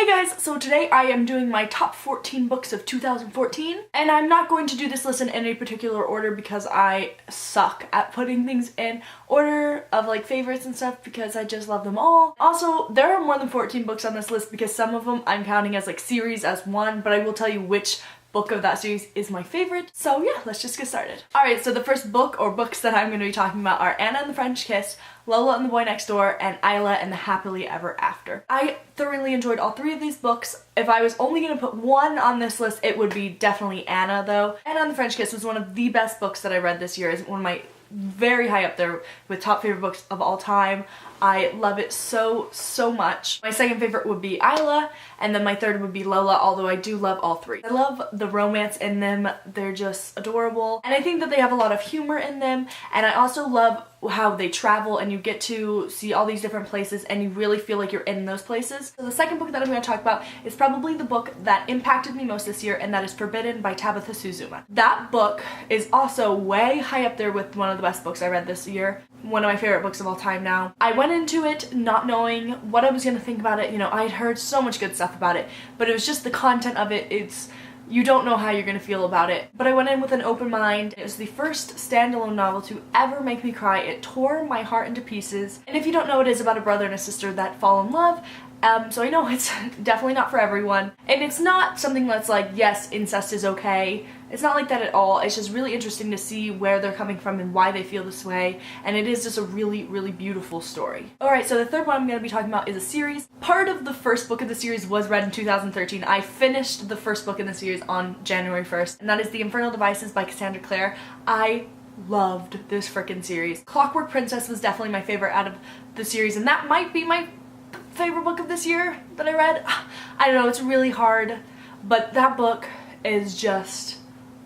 Hey guys, so today I am doing my top 14 books of 2014, and I'm not going to do this list in any particular order because I suck at putting things in order of like favorites and stuff because I just love them all. Also, there are more than 14 books on this list because some of them I'm counting as like series as one, but I will tell you which book of that series is my favorite. So yeah, let's just get started. Alright, so the first book or books that I'm going to be talking about are Anna and the French Kiss, Lola and the Boy Next Door, and Isla and the Happily Ever After. I thoroughly enjoyed all three of these books. If I was only going to put one on this list, it would be definitely Anna though. Anna and the French Kiss was one of the best books that I read this year. It's one of my very high up there with top favorite books of all time. I love it so much. My second favorite would be Isla, and then my third would be Lola, although I do love all three. I love the romance in them. They're just adorable, and I think that they have a lot of humor in them, and I also love how they travel and you get to see all these different places and you really feel like you're in those places. So the second book that I'm going to talk about is probably the book that impacted me most this year, and that is Forbidden by Tabitha Suzuma. That book is also way high up there with one of the best books I read this year. One of my favorite books of all time now. I went into it not knowing what I was going to think about it. You know, I had heard so much good stuff about it, but it was just the content of it. You don't know how you're going to feel about it. But I went in with an open mind. It was the first standalone novel to ever make me cry. It tore my heart into pieces. And if you don't know, it is about a brother and a sister that fall in love. So I know it's definitely not for everyone. And it's not something that's like, yes, incest is okay. It's not like that at all. It's just really interesting to see where they're coming from and why they feel this way. And it is just a really beautiful story. Alright, so the third one I'm going to be talking about is a series. Part of the first book of the series was read in 2013. I finished the first book in the series on January 1st, and that is The Infernal Devices by Cassandra Clare. I loved this frickin' series. Clockwork Princess was definitely my favorite out of the series, and that might be my favorite book of this year that I read. I don't know, it's really hard, but that book is just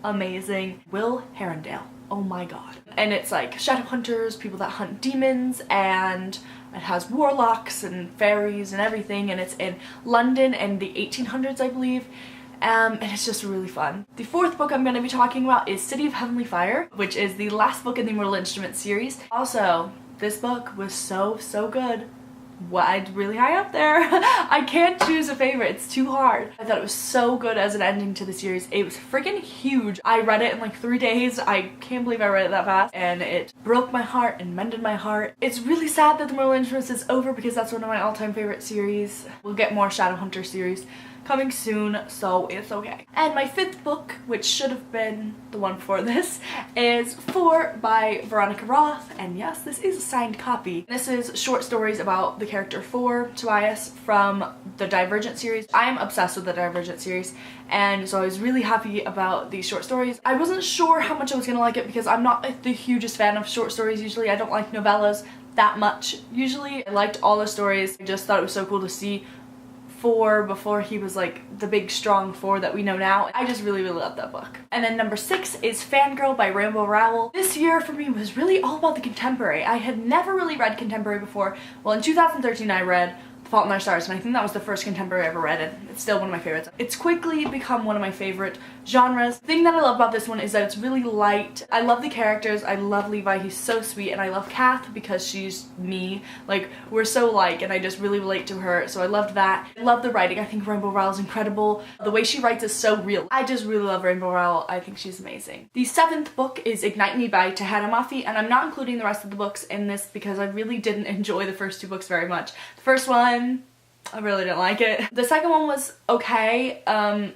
amazing. Will Herondale, oh my god. And it's like shadow hunters, people that hunt demons, and it has warlocks and fairies and everything, and it's in London in the 1800s, I believe. And it's just really fun. The fourth book I'm going to be talking about is City of Heavenly Fire, which is the last book in the Mortal Instruments series. Also, this book was so good. Really high up there. I can't choose a favorite, it's too hard. I thought it was so good as an ending to the series. It was freaking huge. I read it in like 3 days. I can't believe I read it that fast, and it broke my heart and mended my heart. It's really sad that the Mortal Instruments is over because that's one of my all-time favorite series. We'll get more Shadowhunter series coming soon, so it's okay. And my fifth book, which should have been the one before this, is Four by Veronica Roth, and yes, this is a signed copy. This is short stories about the character Four, Tobias, from the Divergent series. I am obsessed with the Divergent series, and so I was really happy about these short stories. I wasn't sure how much I was gonna like it because I'm not the hugest fan of short stories usually. I don't like novellas that much usually. I liked all the stories. I just thought it was so cool to see Four before he was like the big strong Four that we know now. I just really love that book. And then number 6 is Fangirl by Rainbow Rowell. This year for me was really all about the contemporary. I had never really read contemporary before. Well, in 2013 I read The Fault in Our Stars, and I think that was the first contemporary I ever read, and it's still one of my favorites. It's quickly become one of my favorite genres. The thing that I love about this one is that it's really light. I love the characters. I love Levi, he's so sweet, and I love Kath because she's me. Like, we're so alike, and I just really relate to her, so I loved that. I love the writing. I think Rainbow Rowell is incredible. The way she writes is so real. I just really love Rainbow Rowell. I think she's amazing. The 7th book is Ignite Me by Tahana Mafi, and I'm not including the rest of the books in this because I really didn't enjoy the first 2 books very much. The first one, I really didn't like it. The second one was okay,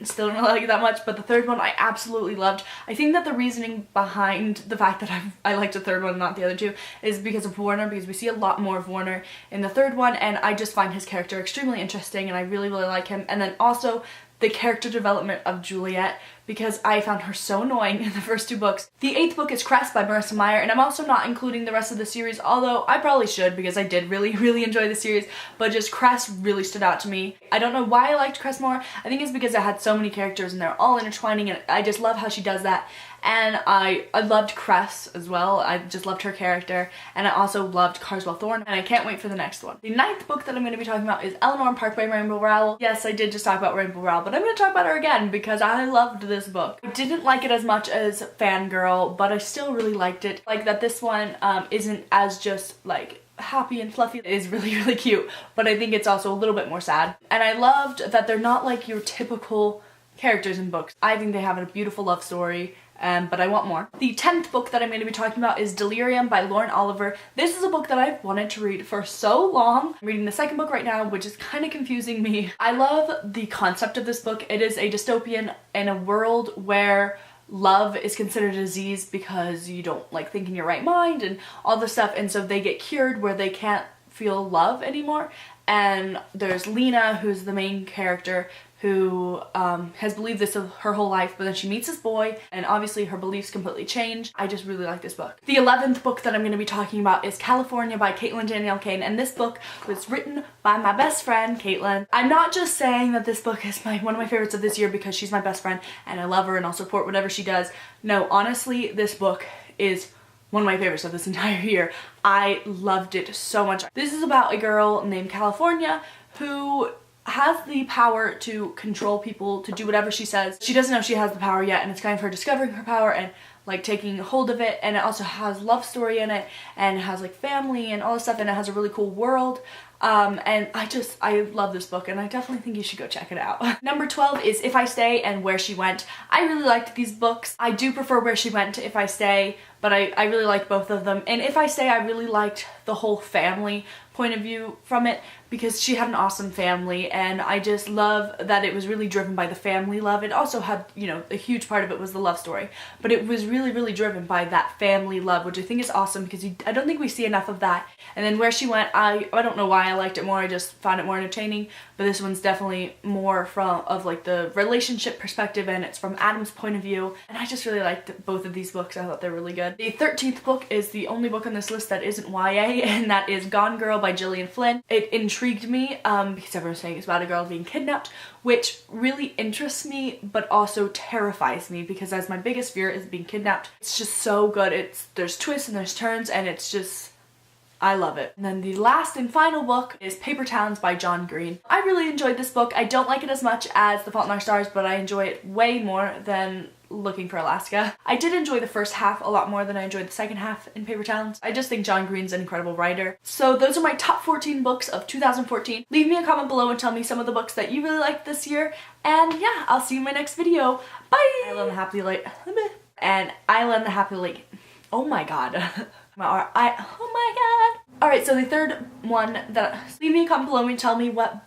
still didn't really like it that much, but the third one I absolutely loved. I think that the reasoning behind the fact that I liked the third one, not the other 2, is because of Warner, because we see a lot more of Warner in the third one, and I just find his character extremely interesting, and I really like him. And then also the character development of Juliet, because I found her so annoying in the first 2 books. The 8th book is Cress by Marissa Meyer, and I'm also not including the rest of the series, although I probably should because I did really enjoy the series, but just Cress really stood out to me. I don't know why I liked Cress more. I think it's because it had so many characters and they're all intertwining, and I just love how she does that. And I loved Cress as well. I just loved her character, and I also loved Carswell Thorne, and I can't wait for the next one. The 9th book that I'm going to be talking about is Eleanor and Park by Rainbow Rowell. Yes, I did just talk about Rainbow Rowell, but I'm going to talk about her again because I loved this book. I didn't like it as much as Fangirl, but I still really liked it. Like that this one isn't as just like happy and fluffy. It is really, really cute, but I think it's also a little bit more sad. And I loved that they're not like your typical characters in books. I think they have a beautiful love story, but I want more. The 10th book that I'm going to be talking about is Delirium by Lauren Oliver. This is a book that I've wanted to read for so long. I'm reading the second book right now, which is kind of confusing me. I love the concept of this book. It is a dystopian in a world where love is considered a disease because you don't like think in your right mind and all this stuff, and so they get cured where they can't feel love anymore. And there's Lena, who's the main character, who has believed this her whole life, but then she meets this boy and obviously her beliefs completely change. I just really like this book. The 11th book that I'm going to be talking about is California by Caitlin Danielle Kane, and this book was written by my best friend Caitlin. I'm not just saying that this book is one of my favorites of this year because she's my best friend and I love her and I'll support whatever she does. No, honestly, this book is one of my favorites of this entire year. I loved it so much. This is about a girl named California who has the power to control people, to do whatever she says. She doesn't know she has the power yet, and it's kind of her discovering her power and like taking hold of it. And it also has love story in it, and it has like family and all this stuff, and it has a really cool world. And I love this book, and I definitely think you should go check it out. Number 12 is If I Stay and Where She Went. I really liked these books. I do prefer Where She Went to If I Stay, but I really like both of them. And If I Stay, I really liked the whole family point of view from it because she had an awesome family, and I just love that it was really driven by the family love. It also had, you know, a huge part of it was the love story, but it was really, really driven by that family love, which I think is awesome because I don't think we see enough of that. And then Where She Went, I don't know why I liked it more, I just found it more entertaining, but this one's definitely more of like the relationship perspective, and it's from Adam's point of view, and I just really liked both of these books. I thought they're really good. The 13th book is the only book on this list that isn't YA, and that is Gone Girl by Gillian Flynn. It intrigued me because everyone's saying it's about a girl being kidnapped, which really interests me but also terrifies me because that's my biggest fear, is being kidnapped. It's just so good. There's twists and there's turns, and it's just, I love it. And then the last and final book is Paper Towns by John Green. I really enjoyed this book. I don't like it as much as The Fault in Our Stars, but I enjoy it way more than Looking for Alaska. I did enjoy the first half a lot more than I enjoyed the second half in Paper Towns. I just think John Green's an incredible writer. So those are my top 14 books of 2014. Leave me a comment below and tell me some of the books that you really liked this year. And yeah, I'll see you in my next video. Bye! Island the Happy Lake. And Island the Happy Lake. Oh my god. Oh my god. Alright, so the third one that, leave me a comment below and tell me what